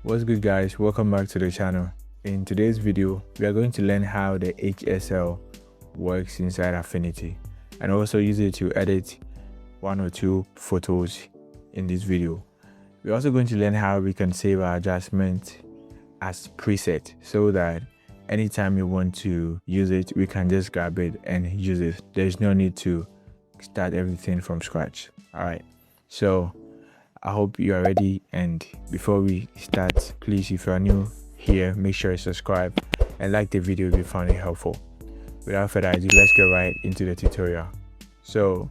What's good, guys? Welcome back to the channel. In today's video we are going to learn how the HSL works inside Affinity and also use it to edit one or two photos in this video. We're also going to learn how we can save our adjustment as preset so that anytime you want to use it, we can just grab it and use it. There's no need to start everything from scratch. All right, so I hope you are ready, and before we start, please, if you are new here, make sure you subscribe and like the video if you found it helpful. Without further ado, let's get right into the tutorial. So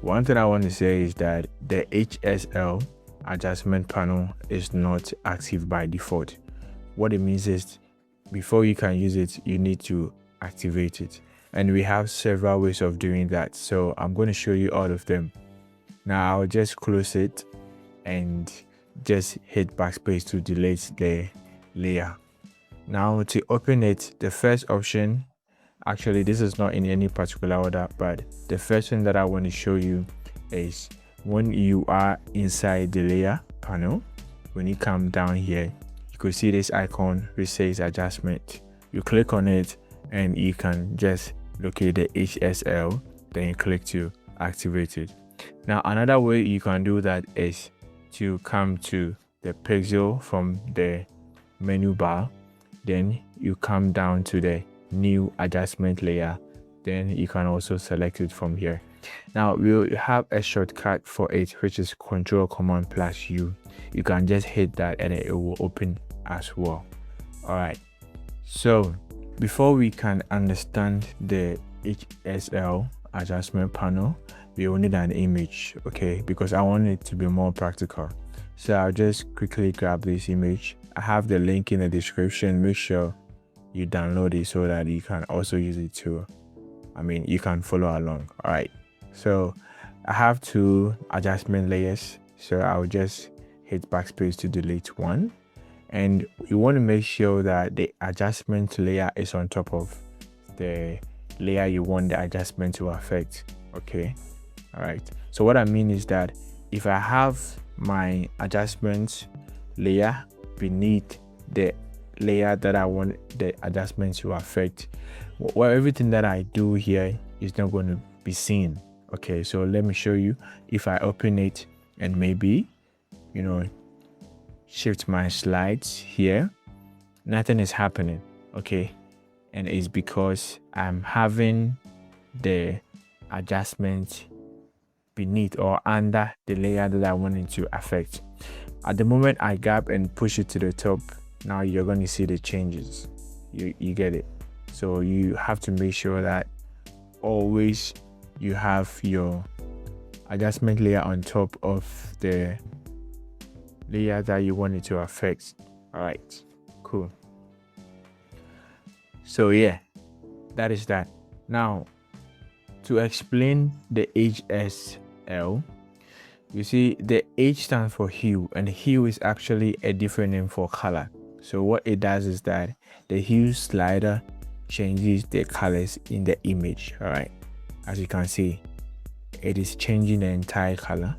one thing I want to say is that the HSL adjustment panel is not active by default. What it means is before you can use it, you need to activate it, and we have several ways of doing that, so I'm going to show you all of them. Now I'll just close it and just hit backspace to delete the layer. Now to open it, the first option, actually this is not in any particular order, but the first thing that I want to show you is when you are inside the layer panel, when you come down here, you could see this icon which says adjustment. You click on it and you can just locate the HSL, then you click to activate it. Now another way you can do that is to come to the pixel from the menu bar, then you come down to the new adjustment layer, then you can also select it from here. Now we'll have a shortcut for it which is Ctrl+Command+U. You can just hit that and it will open as well. All right, so before we can understand the HSL adjustment panel, we will need an image, okay, because I want it to be more practical. So I'll just quickly grab this image. I have the link in the description. Make sure you download it so that you can also use it too. You can follow along. All right, so I have two adjustment layers, so I'll just hit backspace to delete one, and you want to make sure that the adjustment layer is on top of the layer you want the adjustment to affect. Okay, all right, so what I mean is that if I have my adjustment layer beneath the layer that I want the adjustment to affect, well, everything that I do here is not going to be seen. Okay, so let me show you. If I open it and maybe shift my slides here, nothing is happening. Okay, and it's because I'm having the adjustment beneath or under the layer that I wanted to affect. At the moment I grab and push it to the top, now you're going to see the changes. You get it? So you have to make sure that always you have your adjustment layer on top of the layer that you want it to affect. All right, cool. So yeah, that is that. Now to explain the HSL, you see the H stands for hue, and hue is actually a different name for color. So what it does is that the hue slider changes the colors in the image. All right, as you can see, it is changing the entire color.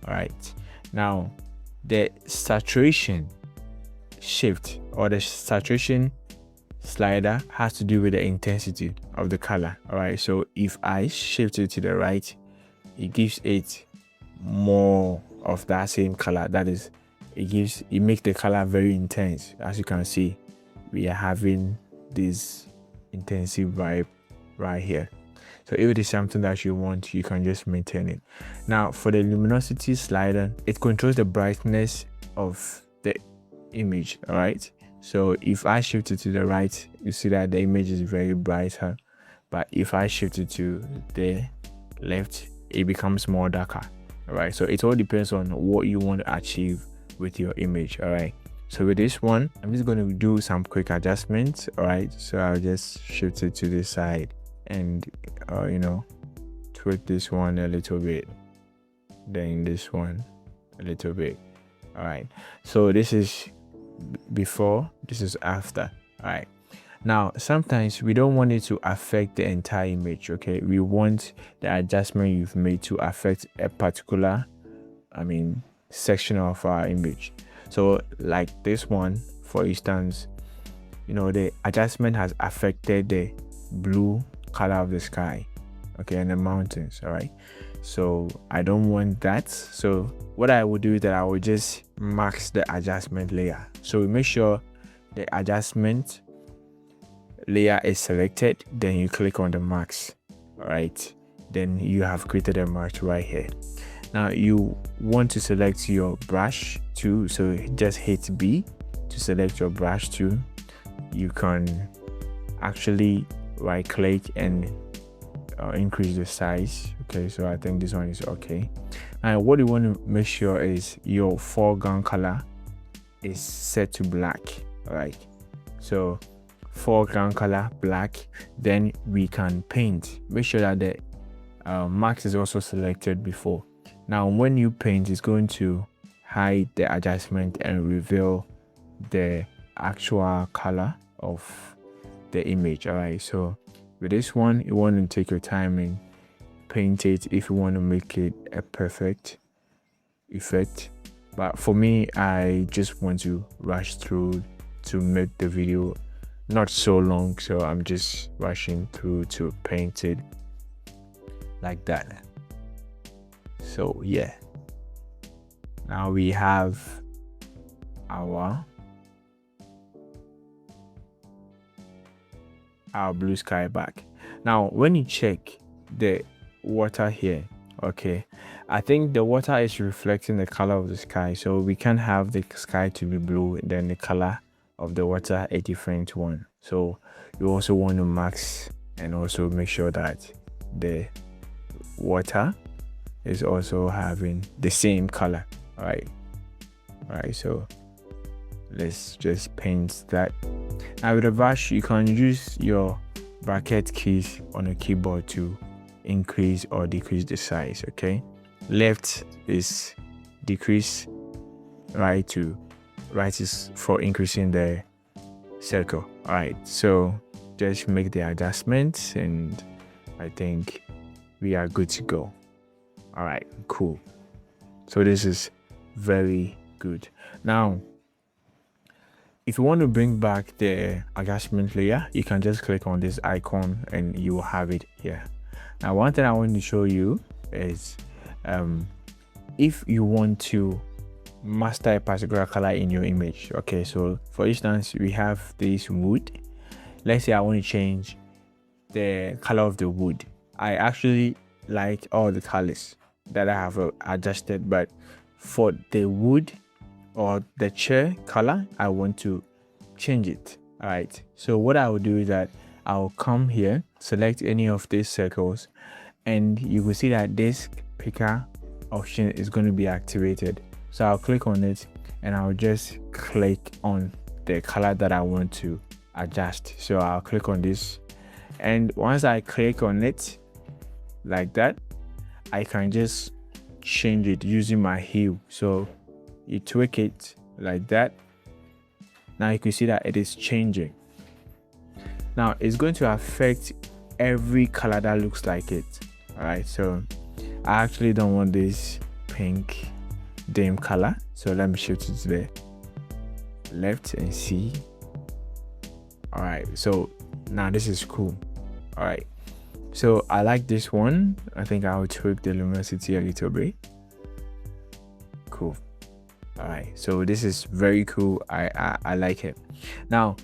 All right, now the saturation shift or the saturation slider has to do with the intensity of the color. All right, so if I shift it to the right, it gives it more of that same color. That is, it makes the color very intense. As you can see, we are having this intensive vibe right here. So if it is something that you want, you can just maintain it. Now for the luminosity slider, it controls the brightness of the image. All right, so if I shift it to the right, you see that the image is very brighter, but if I shift it to the left, it becomes more darker. All right, so it all depends on what you want to achieve with your image. All right, so with this one, I'm just going to do some quick adjustments. All right, so I'll just shift it to this side and tweak this one a little bit, then this one a little bit. All right, so this is before, this is after. All right, now sometimes we don't want it to affect the entire image. Okay, we want the adjustment you've made to affect a particular section of our image. So like this one, for instance, the adjustment has affected the blue color of the sky, okay, and the mountains. All right, so I don't want that. So what I will do is that I will just max the adjustment layer. So we make sure the adjustment layer is selected, then you click on the max. All right, then you have created a mask right here. Now you want to select your brush too, so just hit B to select your brush too. You can actually right click and increase the size. Okay, so I think this one is okay. And what you want to make sure is your foreground color is set to black. All right, so foreground color black, then we can paint. Make sure that the max is also selected before. Now when you paint, it's going to hide the adjustment and reveal the actual color of the image. All right, so with this one, you want to take your time and paint it if you want to make it a perfect effect. But for me, I just want to rush through to make the video not so long, so I'm just rushing through to paint it like that. So yeah, now we have our blue sky back. Now when you check the water here, okay, I think the water is reflecting the color of the sky, so we can have the sky to be blue, then the color of the water a different one. So you also want to max and also make sure that the water is also having the same color. All right, so let's just paint that. Now with a brush, you can use your bracket keys on a keyboard to increase or decrease the size. Okay, left is decrease, right is for increasing the circle. All right, so just make the adjustments and I think we are good to go. All right, cool. So this is very good. Now if you want to bring back the adjustment layer, you can just click on this icon and you will have it here. Now one thing I want to show you is if you want to master a particular color in your image. Okay, so for instance, we have this wood. Let's say I want to change the color of the wood. I actually like all the colors that I have adjusted, but for the wood or the chair color, I want to change it. All right, so what I will do is that I'll come here, select any of these circles, and you will see that this picker option is going to be activated. So I'll click on it and I'll just click on the color that I want to adjust. So I'll click on this, and once I click on it like that, I can just change it using my hue. So you tweak it like that. Now you can see that it is changing. Now it's going to affect every color that looks like it. All right, so I actually don't want this pink dim color, so let me shift it to the left and see. All right, so now this is cool. All right, so I like this one. I think I'll tweak the luminosity a little bit. Cool. All right, so this is very cool. I like it. Now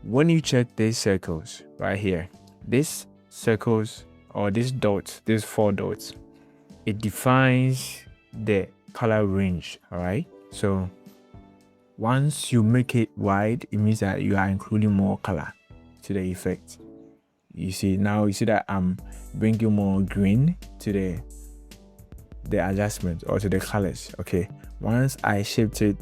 when you check these circles right here, these circles or these dots, these 4 dots, it defines the color range. All right, so once you make it wide, it means that you are including more color to the effect. You see, now you see that I'm bringing more green to the adjustment or to the colors. Okay, once I shift it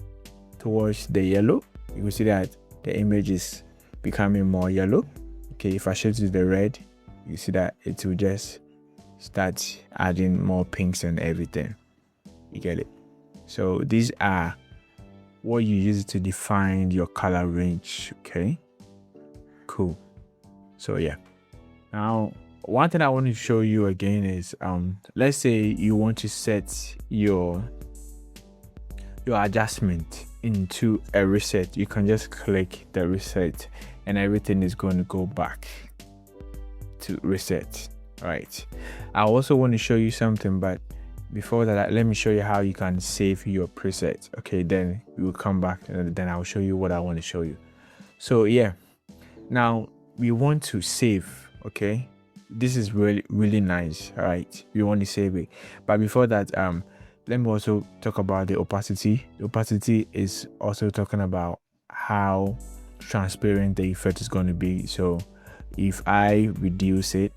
towards the yellow, you will see that the image is becoming more yellow. Okay, if I shift it to the red, you see that it will just start adding more pinks and everything. You get it? So these are what you use to define your color range. Okay, cool. So yeah, now one thing I want to show you again is let's say you want to set your your adjustment into a reset, you can just click the reset and everything is going to go back to reset. All right, I also want to show you something, but before that, let me show you how you can save your preset. Okay, then we will come back and then I'll show you what I want to show you. So yeah, now we want to save. Okay, this is really nice. All right, we want to save it, but before that, let me also talk about the opacity. The opacity is also talking about how transparent the effect is going to be. So if I reduce it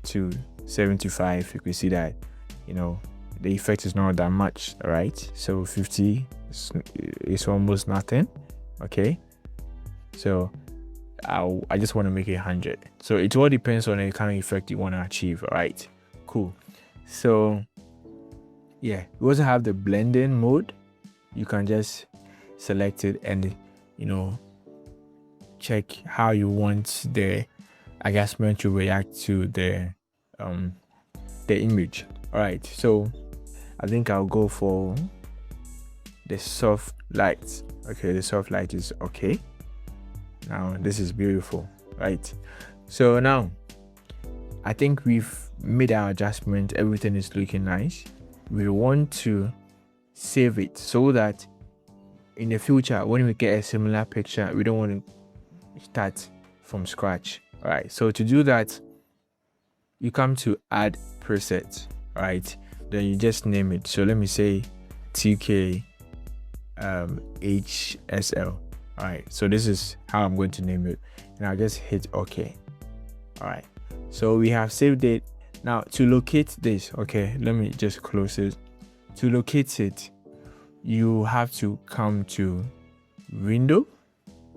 to 75, you can see that, you know, the effect is not that much. All right, so 50 is almost nothing. Okay, so I just want to make it 100. So it all depends on the kind of effect you want to achieve. All right, cool. So yeah, we also have the blending mode. You can just select it and, you know, check how you want the adjustment to react to the image. All right, so I think I'll go for the soft light. Okay, the soft light is okay. Now this is beautiful, right? So now I think we've made our adjustment. Everything is looking nice. We want to save it so that in the future, when we get a similar picture, we don't want to start from scratch. All right, so to do that, you come to add preset. All right, then you just name it. So let me say TK HSL. All right, so this is how I'm going to name it, and I'll just hit OK. All right, so we have saved it. Now to locate this, okay, let me just close it. To locate it, you have to come to Window,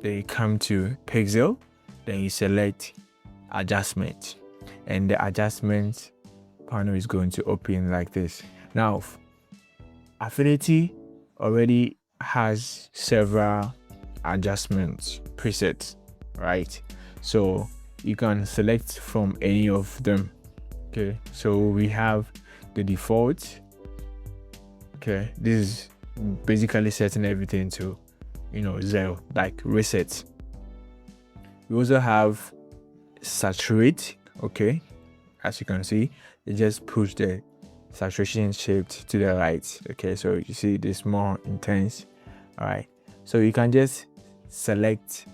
then you come to Pixel, then you select Adjustment, and the adjustment panel is going to open like this. Now Affinity already has several adjustments presets, right? So you can select from any of them. Okay, so we have the default. Okay, this is basically setting everything to, you know, 0, like reset. We also have saturate. Okay, as you can see, it just push the saturation shift to the right. Okay, so you see this more intense. All right, so you can just select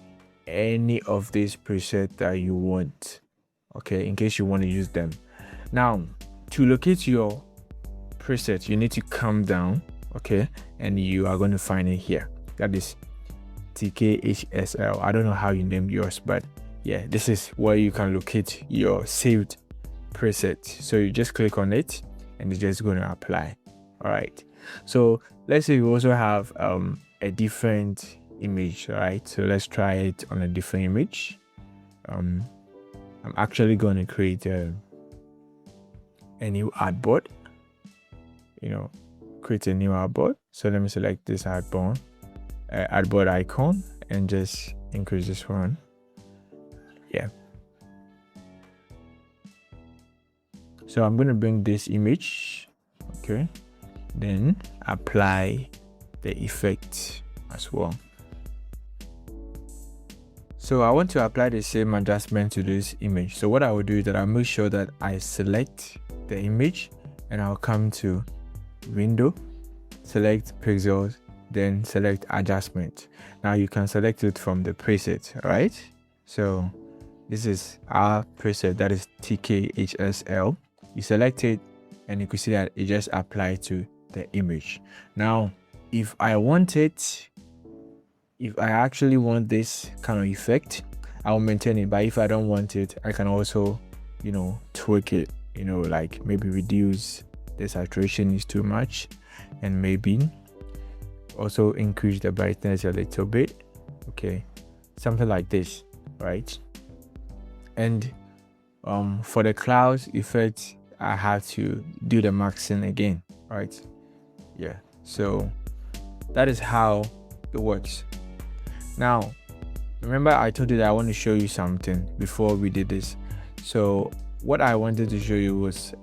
any of these presets that you want, okay, in case you want to use them. Now to locate your preset, you need to come down, okay, and you are going to find it here. That is TKHSL. I don't know how you named yours, but yeah, this is where you can locate your saved preset. So you just click on it and it's just going to apply. All right, so let's say you also have a different image. All right, so let's try it on a different image. I'm actually going to create a new artboard, you know, create a new artboard. So let me select this artboard icon and just increase this one. Yeah, so I'm going to bring this image, okay, then apply the effect as well. So I want to apply the same adjustment to this image. So what I will do is that I'll make sure that I select the image and I'll come to Window, select Pixels, then select Adjustment. Now you can select it from the preset. All right, so this is our preset, that is TKHSL. You select it and you can see that it just applied to the image. Now if I actually want this kind of effect, I'll maintain it, but if I don't want it, I can also, you know, tweak it, you know, like maybe reduce the saturation is too much and maybe also increase the brightness a little bit, okay, something like this, right? And for the clouds effect, I have to do the maxing again, right? Yeah, so that is how it works. Now remember I told you that I want to show you something before we did this. So what I wanted to show you was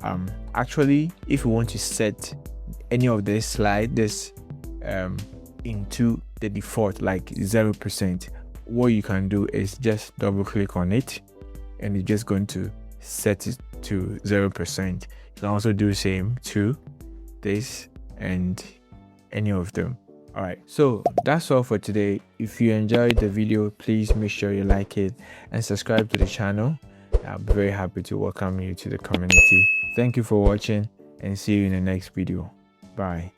actually if you want to set any of this into the default like 0%, what you can do is just double click on it and it's just going to set it to 0%. You can also do the same to this and any of them. All right, so that's all for today. If you enjoyed the video, please make sure you like it and subscribe to the channel. I'm very happy to welcome you to the community. Thank you for watching and see you in the next video. Bye.